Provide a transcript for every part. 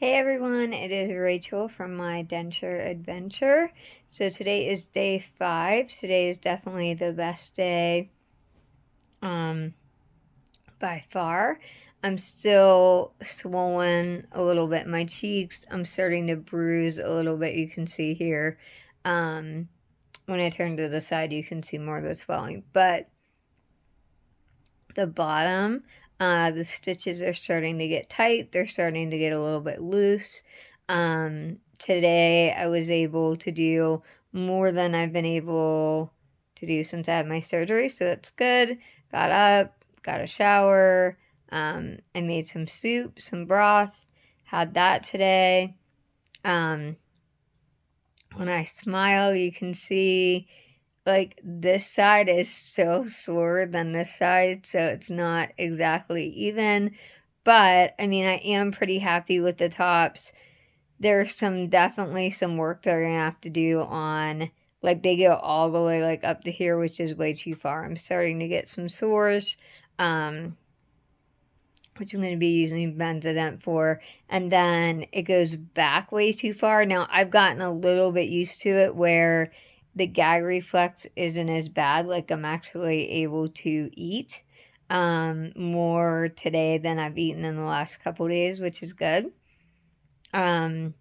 Hey everyone, it is Rachel from my Denture adventure. So today is day 5. Today is definitely the best day um by far. I'm still swollen a little bit in my cheeks. I'm starting to bruise a little bit, you can see here. When I turn to the side you can see more of the swelling. But the bottom, the stitches are starting to get tight. They're starting to get a little bit loose. Today I was able to do more than I've been able to do since I had my surgery, so that's good. Got up, got a shower, I made some soup, some broth, had that today. Um, when I smile, you can see like this side is so sore than this side, so it's not exactly even. But I mean, I am pretty happy with the tops. There's definitely some work they're gonna have to do on, like, they go all the way like up to here, which is way too far. I'm starting to get some sores. Which I'm going to be using Benzodent for, and then it goes back way too far. Now, I've gotten a little bit used to it where the gag reflex isn't as bad, like I'm actually able to eat more today than I've eaten in the last couple days, which is good. Talking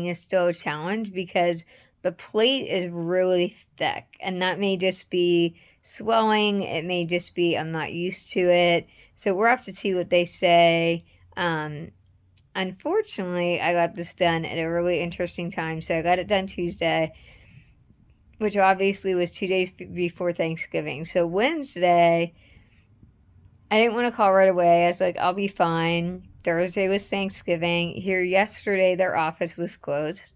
is still a challenge because the plate is really thick, and that may just be swelling, it may just be I'm not used to it, so we'll have to see what they say. Unfortunately, I got this done at a really interesting time, so I got it done Tuesday, which obviously was 2 days before Thanksgiving. So Wednesday, I didn't want to call right away. I was like, I'll be fine. Thursday was Thanksgiving. Here yesterday, their office was closed.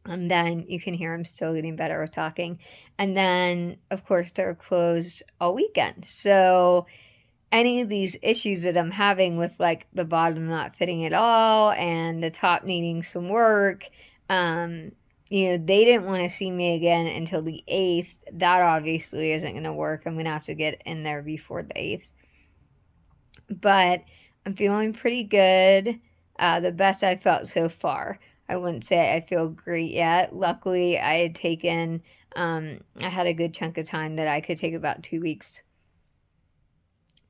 And then you can hear I'm still getting better with talking. And then, of course, they're closed all weekend. So any of these issues that I'm having with like the bottom not fitting at all and the top needing some work, they didn't want to see me again until the 8th. That obviously isn't going to work. I'm going to have to get in there before the 8th. But I'm feeling pretty good. The best I've felt so far. I wouldn't say I feel great yet. Luckily, I had taken, I had a good chunk of time that I could take about 2 weeks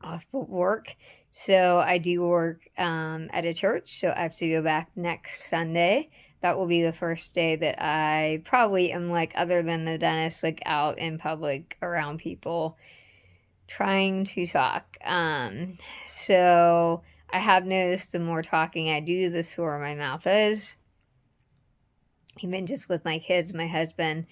off of work. So I do work at a church, so I have to go back next Sunday. That will be the first day that I probably am, like, other than the dentist, like out in public around people trying to talk. So I have noticed the more talking I do, the sore my mouth is. Even just with my kids, my husband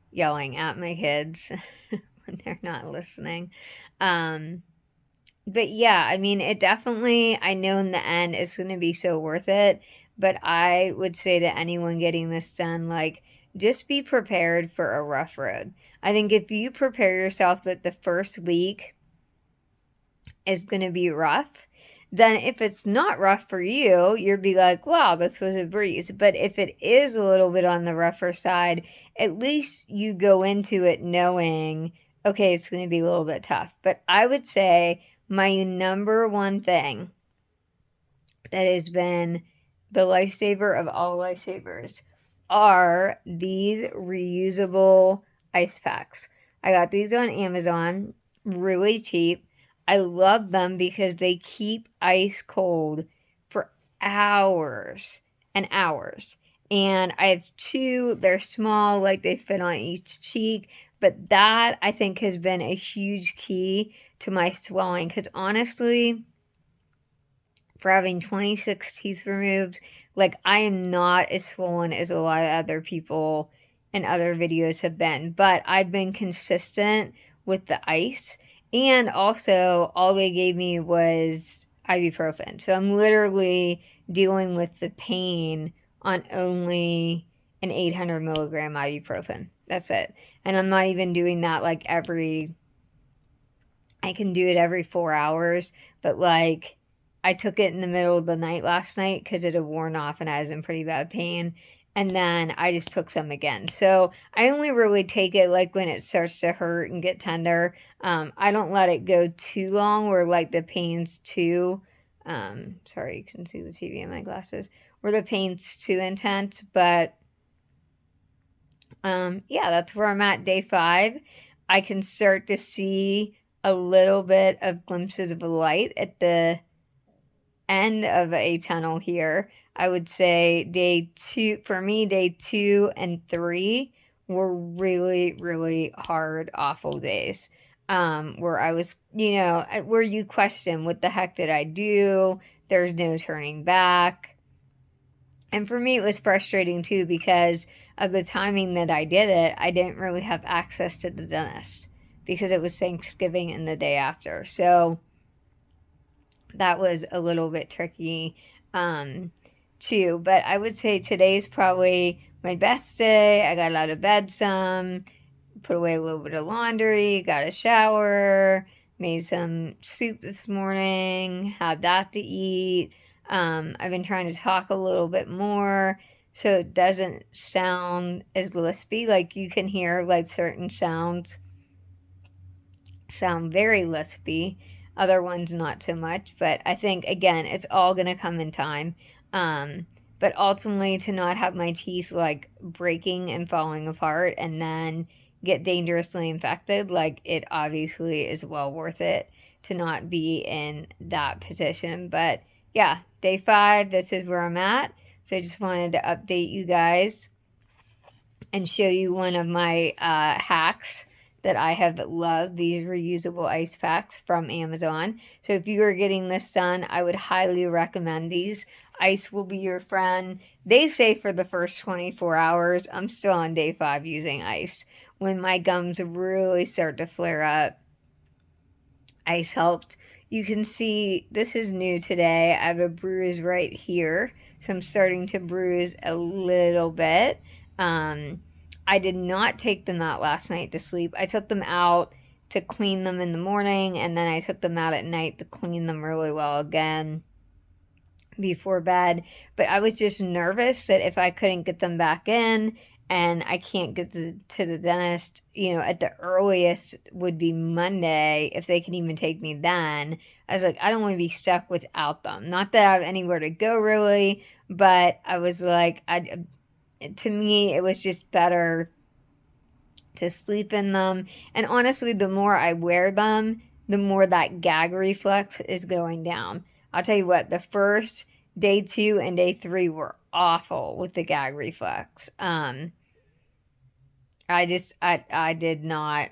yelling at my kids when they're not listening. But yeah, I mean, it definitely, I know in the end it's going to be so worth it. But I would say to anyone getting this done, like, just be prepared for a rough road. I think if you prepare yourself that the first week is going to be rough, then if it's not rough for you, you'll be like, wow, this was a breeze. But if it is a little bit on the rougher side, at least you go into it knowing, okay, it's going to be a little bit tough. But I would say my number one thing that has been the lifesaver of all lifesavers are these reusable ice packs. I got these on Amazon, really cheap. I love them because they keep ice cold for hours and hours. And I have 2, they're small, like they fit on each cheek. But that, I think, has been a huge key to my swelling. Because honestly, for having 26 teeth removed, like, I am not as swollen as a lot of other people in other videos have been. But I've been consistent with the ice. And also, all they gave me was ibuprofen. So I'm literally dealing with the pain on only an 800 milligram ibuprofen. That's it. And I'm not even doing that like I can do it every 4 hours, but like I took it in the middle of the night last night because it had worn off and I was in pretty bad pain. And then I just took some again. So I only really take it like when it starts to hurt and get tender. I don't let it go too long where like the pain's too Sorry, you can see the TV in my glasses, where the paint's too intense, but yeah, that's where I'm at day 5. I can start to see a little bit of glimpses of light at the end of a tunnel here. I would say day 2 for me, day 2 and 3 were really, really hard, awful days. Where I was, where you question, what the heck did I do? There's no turning back. And for me, it was frustrating too because of the timing that I did it. I didn't really have access to the dentist because it was Thanksgiving and the day after. So that was a little bit tricky too. But I would say today's probably my best day. I got out of bed some, put away a little bit of laundry, got a shower, made some soup this morning, had that to eat. I've been trying to talk a little bit more so it doesn't sound as lispy. Like you can hear like certain sounds sound very lispy, other ones not so much. But I think again, it's all gonna come in time. Um, but ultimately, to not have my teeth like breaking and falling apart and then get dangerously infected, like it obviously is well worth it to not be in that position. But yeah, day 5, this is where I'm at. So I just wanted to update you guys and show you one of my hacks that I have loved, these reusable ice packs from Amazon. So if you are getting this done, I would highly recommend these. Ice will be your friend. They say for the first 24 hours. I'm still on day 5 using ice. When my gums really start to flare up, ice helped. You can see this is new today. I have a bruise right here. So I'm starting to bruise a little bit. I did not take them out last night to sleep. I took them out to clean them in the morning, and then I took them out at night to clean them really well again before bed. But I was just nervous that if I couldn't get them back in and I can't get to the dentist, at the earliest would be Monday, if they can even take me then. I was like, I don't want to be stuck without them. Not that I have anywhere to go really, but I was like, to me, it was just better to sleep in them. And honestly, the more I wear them, the more that gag reflex is going down. I'll tell you what, the first day 2 and day 3 were awful with the gag reflex. I did not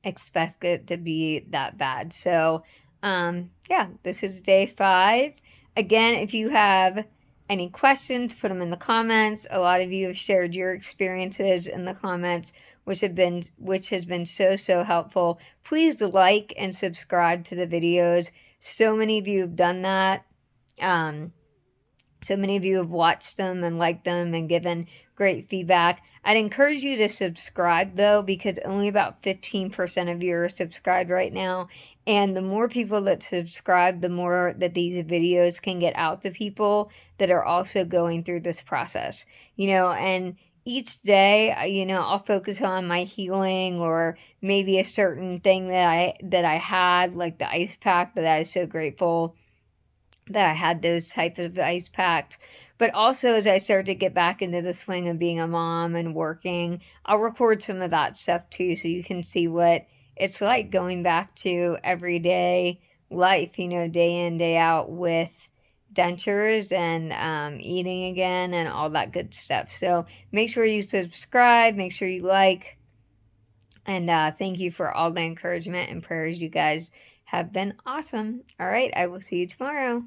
expect it to be that bad. So, yeah, this is day 5. Again, if you have any questions, put them in the comments. A lot of you have shared your experiences in the comments, which has been so helpful. Please like and subscribe to the videos. So many of you have done that. So many of you have watched them and liked them and given great feedback. I'd encourage you to subscribe though, because only about 15% of you are subscribed right now. And the more people that subscribe, the more that these videos can get out to people that are also going through this process, and each day, I'll focus on my healing or maybe a certain thing that I had, like the ice pack, that I was so grateful that I had those types of ice packs. But also, as I start to get back into the swing of being a mom and working, I'll record some of that stuff too, so you can see what it's like going back to everyday life, day in, day out with dentures and eating again and all that good stuff. So make sure you subscribe, make sure you like, and thank you for all the encouragement and prayers. You guys have been awesome. All right, I will see you tomorrow.